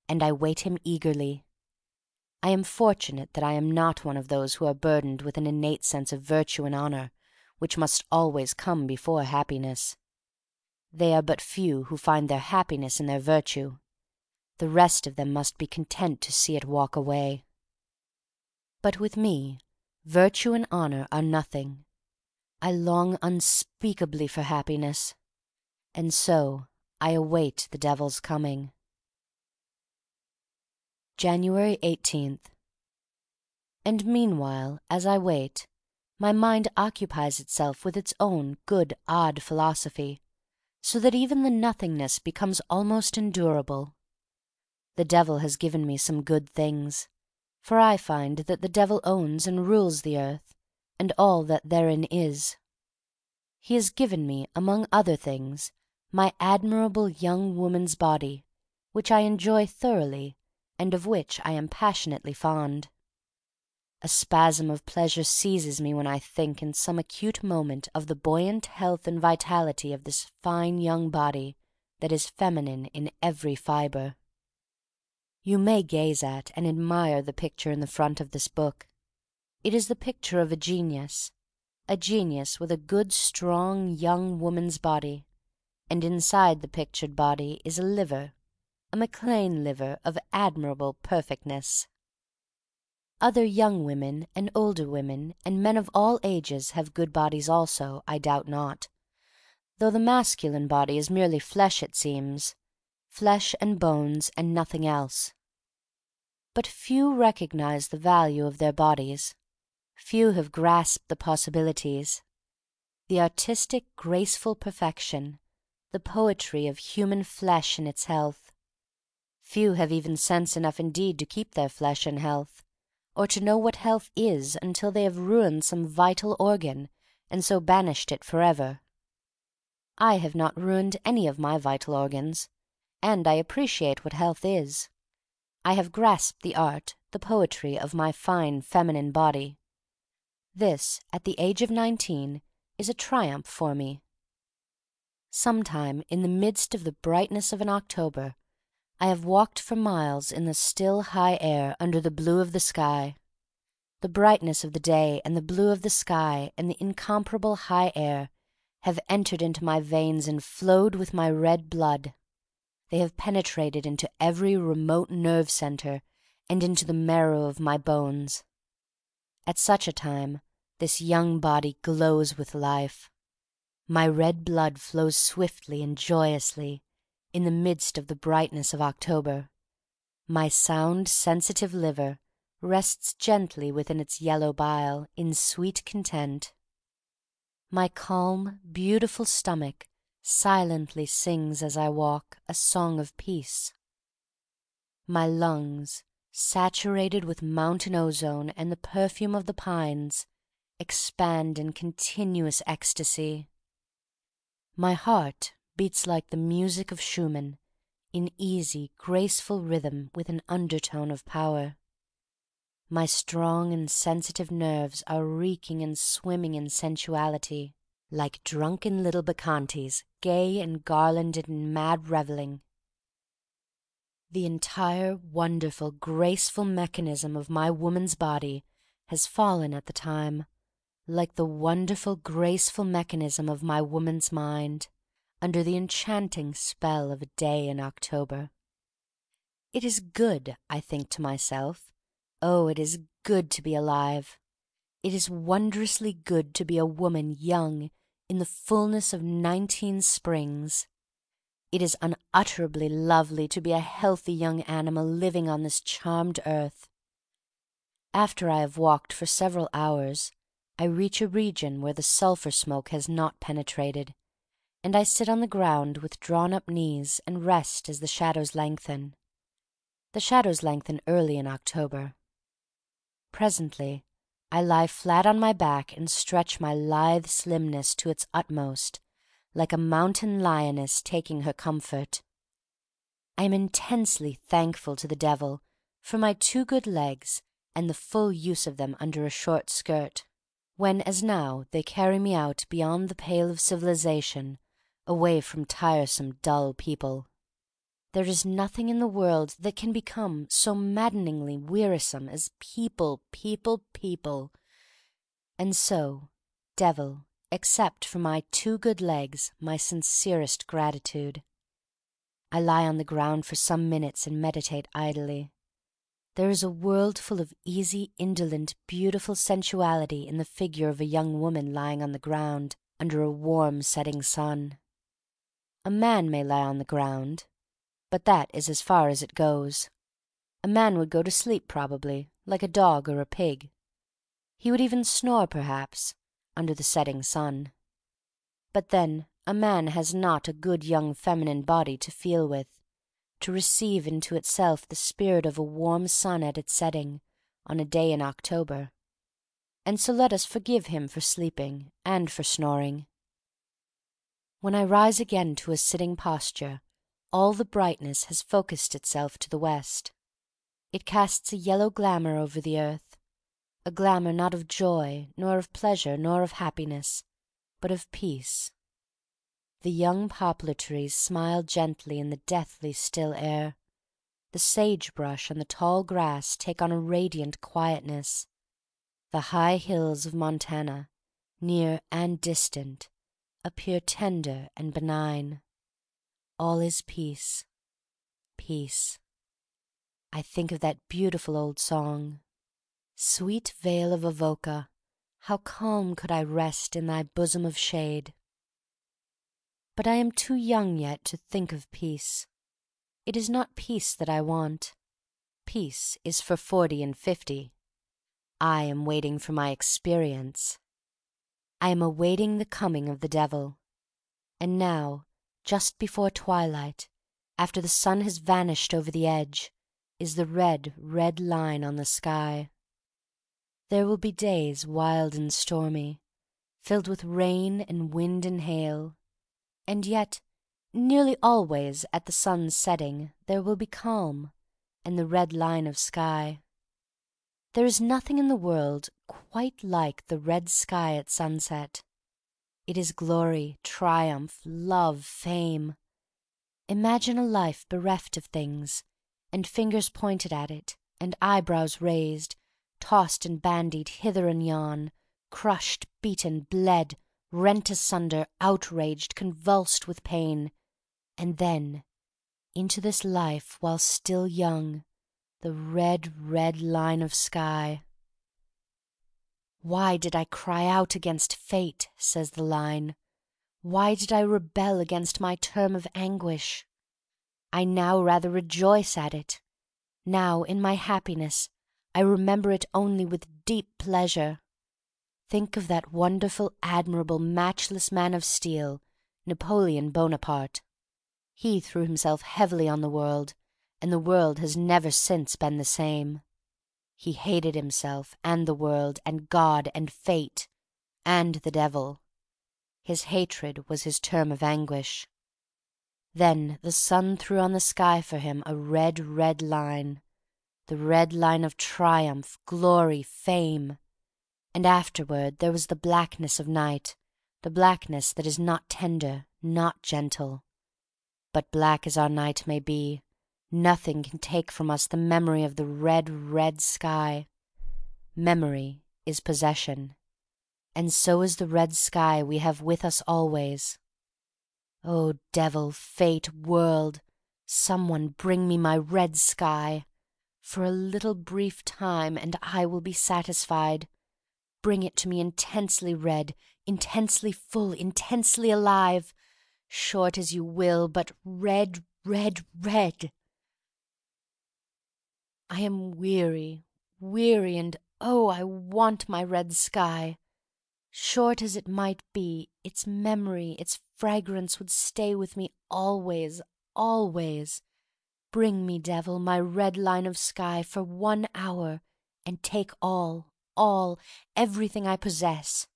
and I wait him eagerly. I am fortunate that I am not one of those who are burdened with an innate sense of virtue and honor, which must always come before happiness. They are but few who find their happiness in their virtue. The rest of them must be content to see it walk away. But with me, virtue and honor are nothing. I long unspeakably for happiness, and so I await the Devil's coming. January 18th. And meanwhile, as I wait, my mind occupies itself with its own good odd philosophy, so that even the nothingness becomes almost endurable. The Devil has given me some good things, for I find that the Devil owns and rules the earth, and all that therein is. He has given me, among other things, my admirable young woman's body, which I enjoy thoroughly, and of which I am passionately fond. A spasm of pleasure seizes me when I think in some acute moment of the buoyant health and vitality of this fine young body that is feminine in every fiber. You may gaze at and admire the picture in the front of this book. It is the picture of a genius with a good, strong, young woman's body, and inside the pictured body is a liver, a MacLane liver of admirable perfectness. Other young women and older women and men of all ages have good bodies also, I doubt not, though the masculine body is merely flesh, it seems, flesh and bones and nothing else. But few recognize the value of their bodies. Few have grasped the possibilities, the artistic, graceful perfection, the poetry of human flesh in its health. Few have even sense enough indeed to keep their flesh in health, or to know what health is until they have ruined some vital organ and so banished it forever. I have not ruined any of my vital organs, and I appreciate what health is. I have grasped the art, the poetry of my fine feminine body. This, at the age of 19, is a triumph for me. Sometime in the midst of the brightness of an October I have walked for miles in the still high air under the blue of the sky. The brightness of the day and the blue of the sky and the incomparable high air have entered into my veins and flowed with my red blood. They have penetrated into every remote nerve center and into the marrow of my bones. At such a time this young body glows with life. My red blood flows swiftly and joyously in the midst of the brightness of October. My sound, sensitive liver rests gently within its yellow bile in sweet content. My calm, beautiful stomach silently sings as I walk a song of peace. My lungs, saturated with mountain ozone and the perfume of the pines, expand in continuous ecstasy. My heart beats like the music of Schumann, in easy, graceful rhythm with an undertone of power. My strong and sensitive nerves are reeking and swimming in sensuality, like drunken little bacchantes, gay and garlanded in mad reveling. The entire wonderful, graceful mechanism of my woman's body has fallen at the time, like the wonderful, graceful mechanism of my woman's mind, under the enchanting spell of a day in October. It is good, I think to myself. Oh, it is good to be alive. It is wondrously good to be a woman young in the fullness of 19 springs. It is unutterably lovely to be a healthy young animal living on this charmed earth. After I have walked for several hours, I reach a region where the sulphur smoke has not penetrated, and I sit on the ground with drawn-up knees and rest as the shadows lengthen. The shadows lengthen early in October. Presently I lie flat on my back and stretch my lithe slimness to its utmost, like a mountain lioness taking her comfort. I am intensely thankful to the Devil for my 2 good legs and the full use of them under a short skirt, when as now they carry me out beyond the pale of civilization, away from tiresome, dull people. There is nothing in the world that can become so maddeningly wearisome as people, people, people. And so, Devil, accept for my 2 good legs my sincerest gratitude. I lie on the ground for some minutes and meditate idly. There is a world full of easy, indolent, beautiful sensuality in the figure of a young woman lying on the ground under a warm setting sun. A man may lie on the ground, but that is as far as it goes. A man would go to sleep probably, like a dog or a pig. He would even snore, perhaps, under the setting sun. But then a man has not a good young feminine body to feel with, to receive into itself the spirit of a warm sun at its setting, on a day in October. And so let us forgive him for sleeping and for snoring. When I rise again to a sitting posture, all the brightness has focused itself to the west. It casts a yellow glamour over the earth, a glamour not of joy, nor of pleasure, nor of happiness, but of peace. The young poplar trees smile gently in the deathly still air. The sagebrush and the tall grass take on a radiant quietness. The high hills of Montana, near and distant, appear tender and benign. All is peace, peace. I think of that beautiful old song, "Sweet Vale of Avoca, how calm could I rest in thy bosom of shade." But I am too young yet to think of peace. It is not peace that I want. Peace is for 40 and 50. I am waiting for my experience. I am awaiting the coming of the Devil. And now, just before twilight, after the sun has vanished over the edge, is the red, red line on the sky. There will be days wild and stormy, filled with rain and wind and hail. And yet, nearly always at the sun's setting there will be calm and the red line of sky. There is nothing in the world quite like the red sky at sunset. It is glory, triumph, love, fame. Imagine a life bereft of things, and fingers pointed at it, and eyebrows raised, tossed and bandied hither and yon, crushed, beaten, bled, rent asunder, outraged, convulsed with pain. And then, into this life while still young, the red, red line of sky. "Why did I cry out against fate?" says the line. "Why did I rebel against my term of anguish? I now rather rejoice at it. Now, in my happiness, I remember it only with deep pleasure. Think of that wonderful, admirable, matchless man of steel, Napoleon Bonaparte. He threw himself heavily on the world, and the world has never since been the same. He hated himself and the world and God and fate and the Devil. His hatred was his term of anguish. Then the sun threw on the sky for him a red, red line, the red line of triumph, glory, fame. And afterward there was the blackness of night, the blackness that is not tender, not gentle. But black as our night may be, nothing can take from us the memory of the red, red sky. Memory is possession. And so is the red sky we have with us always. Oh, Devil, fate, world, someone bring me my red sky. For a little brief time and I will be satisfied. Bring it to me intensely red, intensely full, intensely alive. Short as you will, but red, red, red. I am weary, weary, and oh, I want my red sky. Short as it might be, its memory, its fragrance would stay with me always, always. Bring me, Devil, my red line of sky for 1 hour, and take all, everything I possess.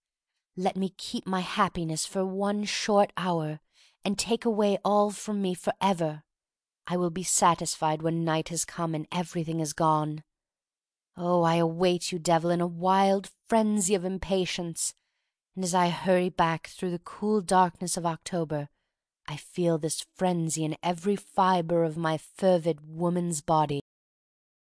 Let me keep my happiness for 1 short hour, and take away all from me forever. I will be satisfied when night has come and everything is gone. Oh, I await you, Devil, in a wild frenzy of impatience. And as I hurry back through the cool darkness of October, I feel this frenzy in every fiber of my fervid woman's body.